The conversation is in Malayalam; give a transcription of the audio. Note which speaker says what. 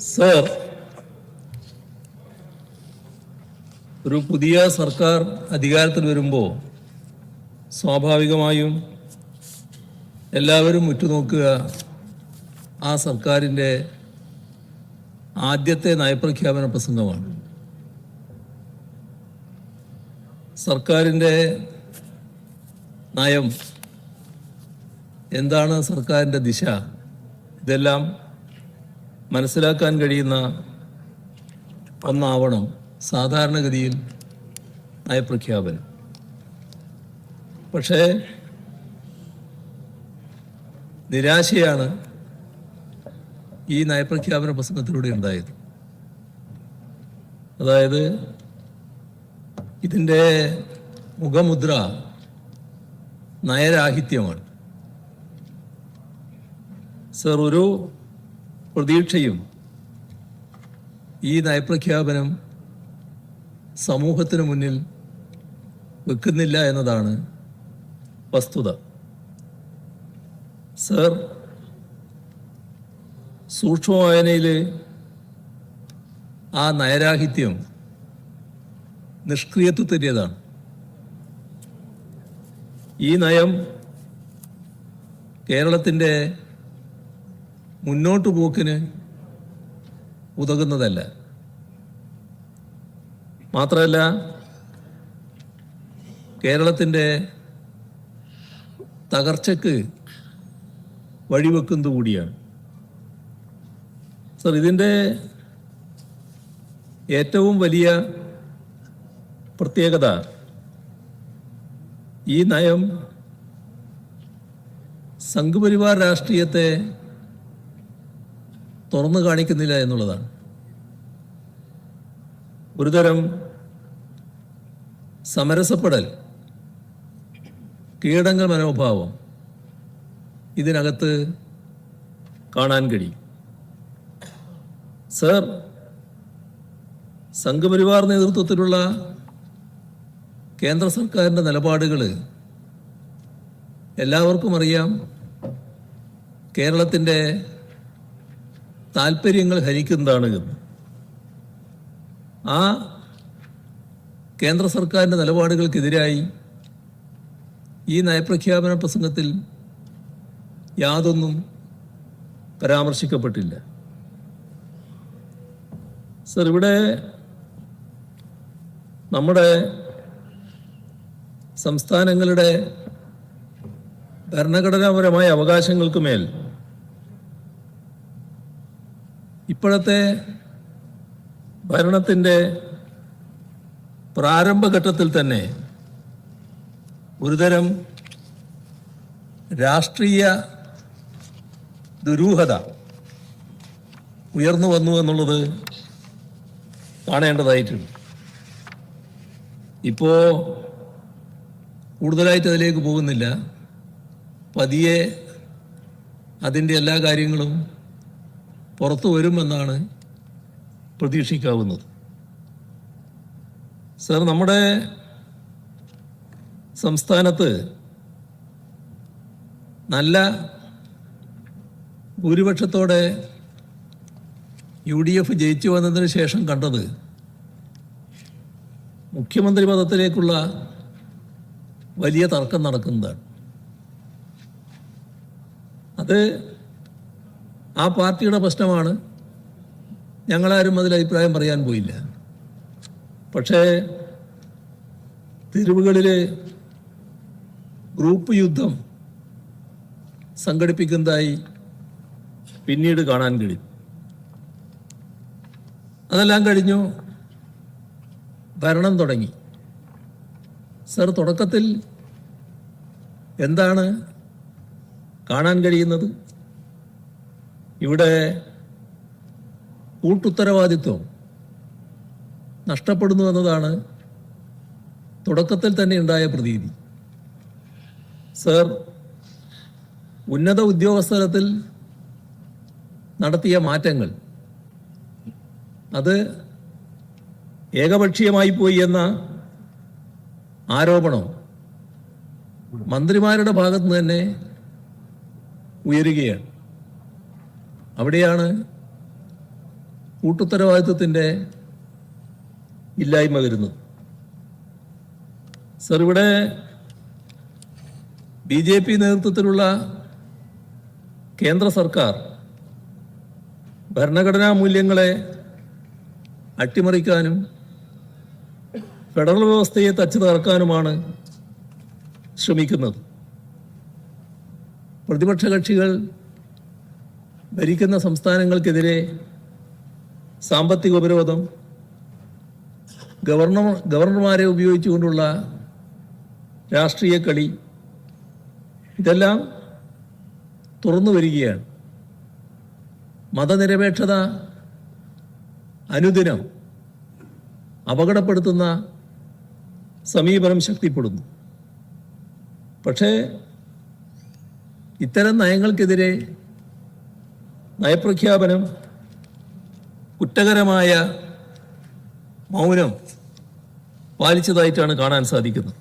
Speaker 1: സർ, ഒരു പുതിയ സർക്കാർ അധികാരത്തിൽ വരുമ്പോൾ സ്വാഭാവികമായും എല്ലാവരും ഉറ്റുനോക്കുക ആ സർക്കാരിൻ്റെ ആദ്യത്തെ നയപ്രഖ്യാപന പ്രസംഗമാണ്. സർക്കാരിൻ്റെ നയം എന്താണ്, സർക്കാരിൻ്റെ ദിശ, ഇതെല്ലാം മനസ്സിലാക്കാൻ കഴിയുന്ന ഒന്നാവണം സാധാരണഗതിയിൽ നയപ്രഖ്യാപനം. പക്ഷേ നിരാശയാണ് ഈ നയപ്രഖ്യാപന പ്രസംഗത്തിലൂടെ ഉണ്ടായത്. അതായത് ഇതിൻ്റെ മുഖമുദ്ര നയരാഹിത്യമാണ്. സർ, ഒരു പ്രതീക്ഷയും ഈ നയപ്രഖ്യാപനം സമൂഹത്തിന് മുന്നിൽ വെക്കുന്നില്ല എന്നതാണ് വസ്തുത. സർ, സൂക്ഷ്മവായനയിൽ ആ നയരാഹിത്യം നിഷ്ക്രിയത്വത്തിൻ്റെതാണ്. ഈ നയം കേരളത്തിൻ്റെ മുന്നോട്ടു പോക്കിന് ഉതകുന്നതല്ല. മാത്രമല്ല, കേരളത്തിൻ്റെ തകർച്ചയ്ക്ക് വഴിവെക്കുന്നത് കൂടിയാണ്. സർ, ഇതിൻ്റെ ഏറ്റവും വലിയ പ്രത്യേകത ഈ നയം സംഘപരിവാർ രാഷ്ട്രീയത്തെ തുറന്നു കാണിക്കുന്നില്ല എന്നുള്ളതാണ്. ഒരുതരം സമരസപ്പെടൽ, കീഴടങ്ങൽ മനോഭാവം ഇതിനകത്ത് കാണാൻ കഴിയും. സർ, സംഘപരിവാർ നേതൃത്വത്തിലുള്ള കേന്ദ്ര സർക്കാരിൻ്റെ നിലപാടുകൾ എല്ലാവർക്കും അറിയാം. കേരളത്തിൻ്റെ താല്പര്യങ്ങൾ ഹനിക്കുന്നതാണ് എന്ന്. ആ കേന്ദ്ര സർക്കാരിൻ്റെ നിലപാടുകൾക്കെതിരായി ഈ നയപ്രഖ്യാപന പ്രസംഗത്തിൽ യാതൊന്നും പരാമർശിക്കപ്പെട്ടില്ല. സർ, ഇവിടെ നമ്മുടെ സംസ്ഥാനങ്ങളുടെ ഭരണഘടനാപരമായ അവകാശങ്ങൾക്ക് മേൽ ഇപ്പോഴത്തെ ഭരണത്തിൻ്റെ പ്രാരംഭഘട്ടത്തിൽ തന്നെ ഒരുതരം രാഷ്ട്രീയ ദുരൂഹത ഉയർന്നു വന്നു എന്നുള്ളത് കാണേണ്ടതായിട്ടുണ്ട്. ഇപ്പോൾ കൂടുതലായിട്ട് അതിലേക്ക് പോകുന്നില്ല. പതിയെ അതിൻ്റെ എല്ലാ കാര്യങ്ങളും പുറത്തു വരുമെന്നാണ് പ്രതീക്ഷിക്കാവുന്നത്. സർ, നമ്മുടെ സംസ്ഥാനത്ത് നല്ല ഭൂരിപക്ഷത്തോടെ UDF ജയിച്ചു വന്നതിന് ശേഷം കണ്ടത് മുഖ്യമന്ത്രി പദത്തിലേക്കുള്ള വലിയ തർക്കം നടക്കുന്നതാണ്. അത് ആ പാർട്ടിയുടെ പ്രശ്നമാണ്. ഞങ്ങളാരും അതിൽ അഭിപ്രായം പറയാൻ പോയില്ല. പക്ഷേ തെരുവുകളിൽ ഗ്രൂപ്പ് യുദ്ധം സംഘടിപ്പിക്കുന്നതായി പിന്നീട് കാണാൻ കഴിയും. അതെല്ലാം കഴിഞ്ഞു, ഭരണം തുടങ്ങി. സർ, തുടക്കത്തിൽ എന്താണ് കാണാൻ കഴിയുന്നത്? ഇവിടെ കൂട്ടുത്തരവാദിത്വം നഷ്ടപ്പെടുന്നു എന്നതാണ് തുടക്കത്തിൽ തന്നെ ഉണ്ടായ പ്രതീതി. സർ, ഉന്നത ഉദ്യോഗസ്ഥലത്തിൽ നടത്തിയ മാറ്റങ്ങൾ അത് ഏകപക്ഷീയമായി പോയി എന്ന ആരോപണം മന്ത്രിമാരുടെ ഭാഗത്ത് തന്നെ ഉയരുകയാണ്. അവിടെയാണ് കൂട്ടുത്തരവാദിത്വത്തിൻ്റെ ഇല്ലായ്മ വരുന്നത്. സർ, ഇവിടെ BJP നേതൃത്വത്തിലുള്ള കേന്ദ്ര സർക്കാർ ഭരണഘടനാ മൂല്യങ്ങളെ അട്ടിമറിക്കാനും ഫെഡറൽ വ്യവസ്ഥയെ തച്ചു തകർക്കാനുമാണ് ശ്രമിക്കുന്നത്. പ്രതിപക്ഷ കക്ഷികൾ ഭരിക്കുന്ന സംസ്ഥാനങ്ങൾക്കെതിരെ സാമ്പത്തിക ഉപരോധം, ഗവർണർമാരെ ഉപയോഗിച്ചുകൊണ്ടുള്ള രാഷ്ട്രീയ കളി, ഇതെല്ലാം തുറന്നു വരികയാണ്. മതനിരപേക്ഷത അനുദിനം അപകടപ്പെടുത്തുന്ന സമീപനം ശക്തിപ്പെടുന്നു. പക്ഷേ ഇത്തരം നയങ്ങൾക്കെതിരെ നയപ്രഖ്യാപനം കുറ്റകരമായ മൗനം പാലിച്ചതായിട്ടാണ് കാണാൻ സാധിക്കുന്നത്.